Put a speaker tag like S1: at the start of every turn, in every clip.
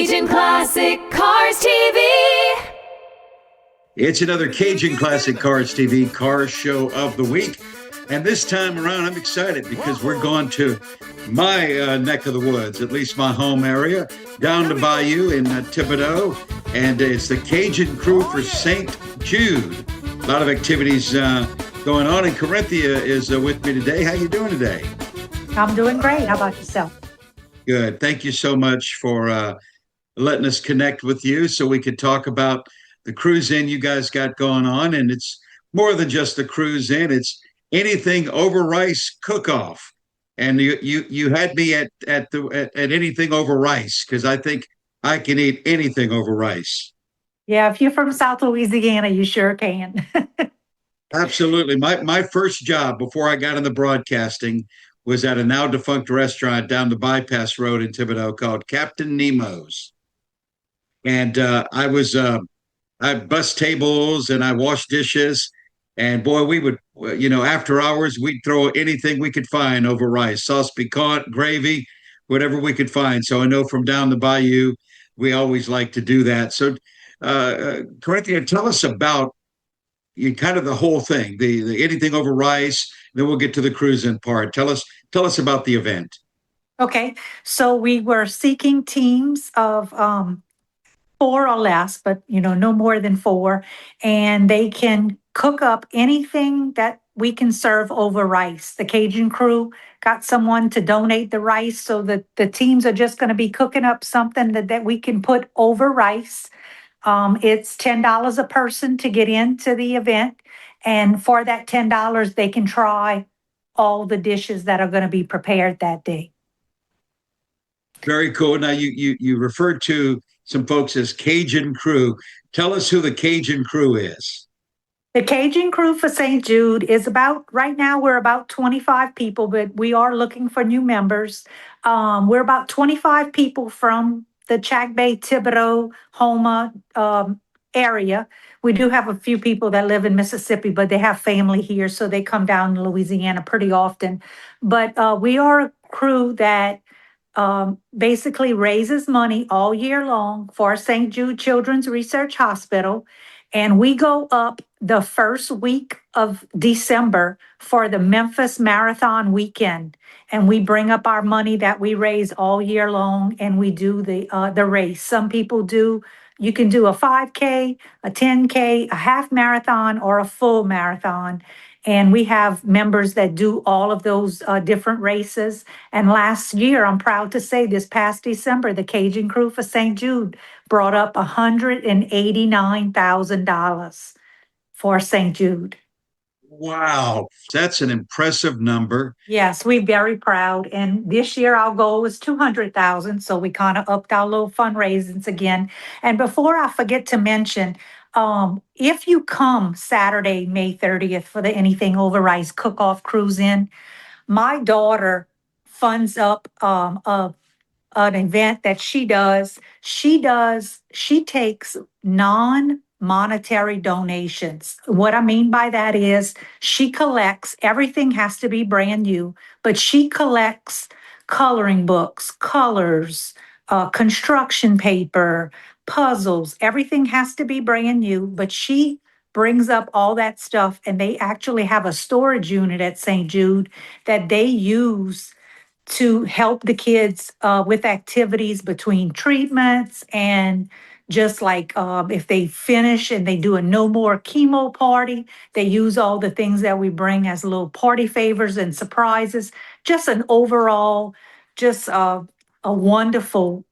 S1: Cajun Classic Cars TV.
S2: It's another Cajun Classic Cars TV car show of the week. And this time around, I'm excited because we're going to my neck of the woods, at least my home area, down the bayou in Thibodaux. And it's the Cajun crew for St. Jude. A lot of activities going on. And Corinthia is with me today. How you doing today?
S3: I'm doing great. How about yourself?
S2: Good. Thank you so much for letting us connect with you so we could talk about the cruise in you guys got going on. And it's more than just the cruise in, it's anything over rice cook off. And you had me at anything over rice because I think I can eat anything over rice.
S3: Yeah, if you're from South Louisiana, you sure can.
S2: Absolutely. My first job before I got into broadcasting was at a now defunct restaurant down the bypass road in Thibodaux called Captain Nemo's. And I bust tables and I washed dishes. And boy, we would, after hours, we'd throw anything we could find over rice, sauce piquant, gravy, whatever we could find. So I know from down the bayou, we always like to do that. So, Corinthia, tell us about kind of the whole thing, the anything over rice. Then we'll get to the cruising part. Tell us about the event.
S3: Okay, so we were seeking teams of four or less, but no more than four, and they can cook up anything that we can serve over rice. The Cajun crew got someone to donate the rice, so that the teams are just going to be cooking up something that we can put over rice. It's $10 a person to get into the event, and for that $10, they can try all the dishes that are going to be prepared that day.
S2: Very cool. Now you referred to some folks as Cajun crew. Tell us who the Cajun crew is.
S3: The Cajun crew for St. Jude is right now we're about 25 people, but we are looking for new members. We're about 25 people from the Chac Bay, Thibodaux, Houma area. We do have a few people that live in Mississippi, but they have family here, so they come down to Louisiana pretty often. But we are a crew that basically raises money all year long for St. Jude Children's Research Hospital. And we go up the first week of December for the Memphis Marathon weekend. And we bring up our money that we raise all year long and we do the race. Some people you can do a 5K, a 10K, a half marathon, or a full marathon. And we have members that do all of those different races. And last year, I'm proud to say this past December, the Cajun crew for St. Jude brought up $189,000 for St. Jude.
S2: Wow, that's an impressive number.
S3: Yes, we're very proud. And this year our goal was 200,000. So we kind of upped our little fundraisings again. And before I forget to mention, if you come Saturday, May 30th for the Anything Over Rice Cook-Off Cruise In, my daughter funds up an event that she does. She takes non-monetary donations. What I mean by that is she collects, everything has to be brand new, but she collects coloring books, colors, construction paper, puzzles. Everything has to be brand new, but she brings up all that stuff, and they actually have a storage unit at St. Jude that they use to help the kids with activities between treatments and just like if they finish and they do a no more chemo party, they use all the things that we bring as little party favors and surprises. Just an overall, just a wonderful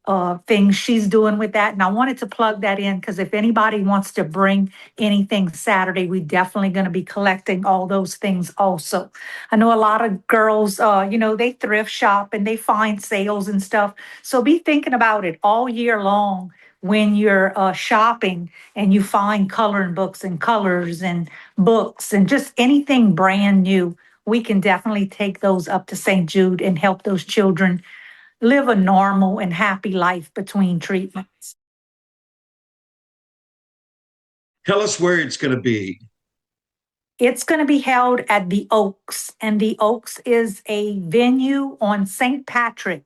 S3: thing she's doing with that. And I wanted to plug that in because if anybody wants to bring anything Saturday, we definitely going to be collecting all those things also. I know a lot of girls, they thrift shop and they find sales and stuff. So be thinking about it all year long when you're shopping and you find coloring books and colors and books and just anything brand new. We can definitely take those up to St. Jude and help those children live a normal and happy life between treatments.
S2: Tell us where it's going to be.
S3: It's going to be held at the Oaks, and the Oaks is a venue on St. Patrick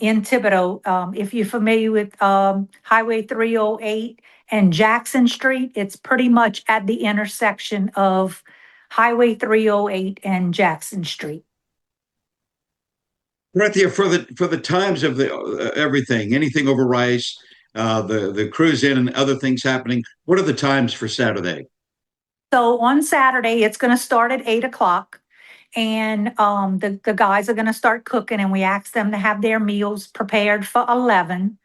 S3: in Thibodaux. If you're familiar with Highway 308 and Jackson Street, it's pretty much at the intersection of Highway 308 and Jackson Street.
S2: Corinthia, for the times of the everything, anything over Rice, the cruise in and other things happening. What are the times for Saturday?
S3: So on Saturday, it's going to start at 8 o'clock. And the guys are going to start cooking, and we ask them to have their meals prepared for 11.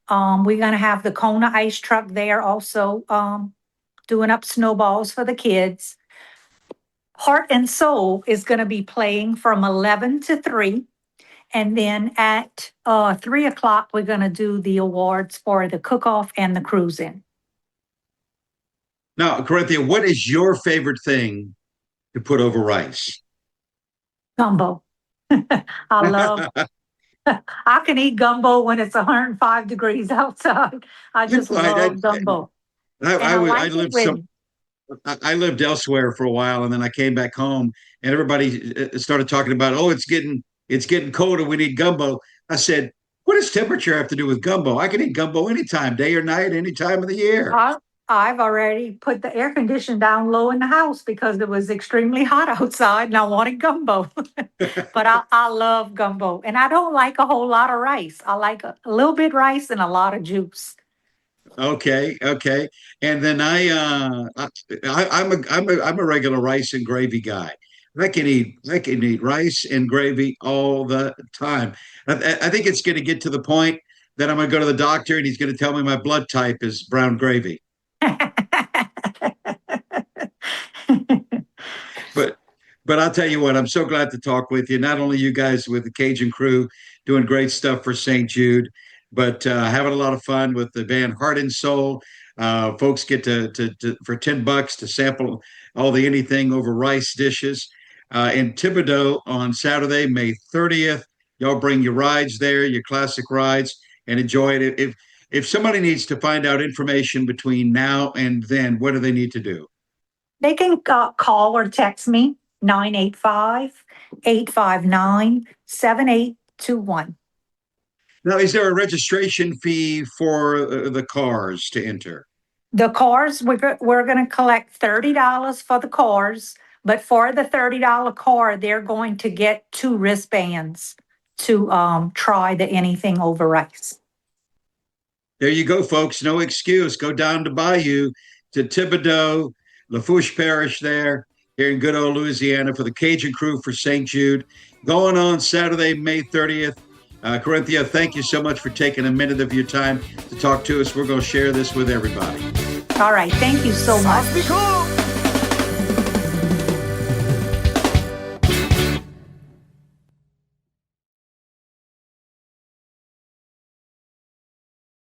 S3: We're going to have the Kona ice truck there also doing up snowballs for the kids. Heart and Soul is going to be playing from 11 to 3. And then at 3 o'clock, we're going to do the awards for the cook-off and the cruise-in.
S2: Now, Corinthia, what is your favorite thing to put over rice?
S3: Gumbo. I love, I can eat gumbo when it's 105 degrees outside. I just love gumbo.
S2: I lived elsewhere for a while, and then I came back home, and everybody started talking about, oh, it's getting colder. We need gumbo. I said, what does temperature have to do with gumbo? I can eat gumbo anytime, day or night, any time of the year.
S3: I've already put the air conditioner down low in the house because it was extremely hot outside and I wanted gumbo. But I love gumbo, and I don't like a whole lot of rice. I like a little bit rice and a lot of juice.
S2: Okay. And then I'm a regular rice and gravy guy. I can eat rice and gravy all the time. I think it's going to get to the point that I'm going to go to the doctor and he's going to tell me my blood type is brown gravy. But I'll tell you what, I'm so glad to talk with you. Not only you guys with the Cajun crew doing great stuff for St. Jude, but having a lot of fun with the band Heart and Soul. Folks get to for $10 to sample all the anything over rice dishes in Thibodaux on Saturday, May 30th. Y'all bring your rides there, your classic rides, and enjoy it. If somebody needs to find out information between now and then, what do they need to do?
S3: They can call or text me, 985-859-7821.
S2: Now, is there a registration fee for the cars to enter?
S3: The cars, we're going to collect $30 for the cars, but for the $30 car, they're going to get 2 wristbands to try the anything over rice.
S2: There you go, folks. No excuse. Go down to Bayou, to Thibodaux, Lafourche Parish there, here in good old Louisiana for the Cajun crew for St. Jude. Going on Saturday, May 30th. Corinthia, thank you so much for taking a minute of your time to talk to us. We're going to share this with everybody.
S3: All right. Thank you so much.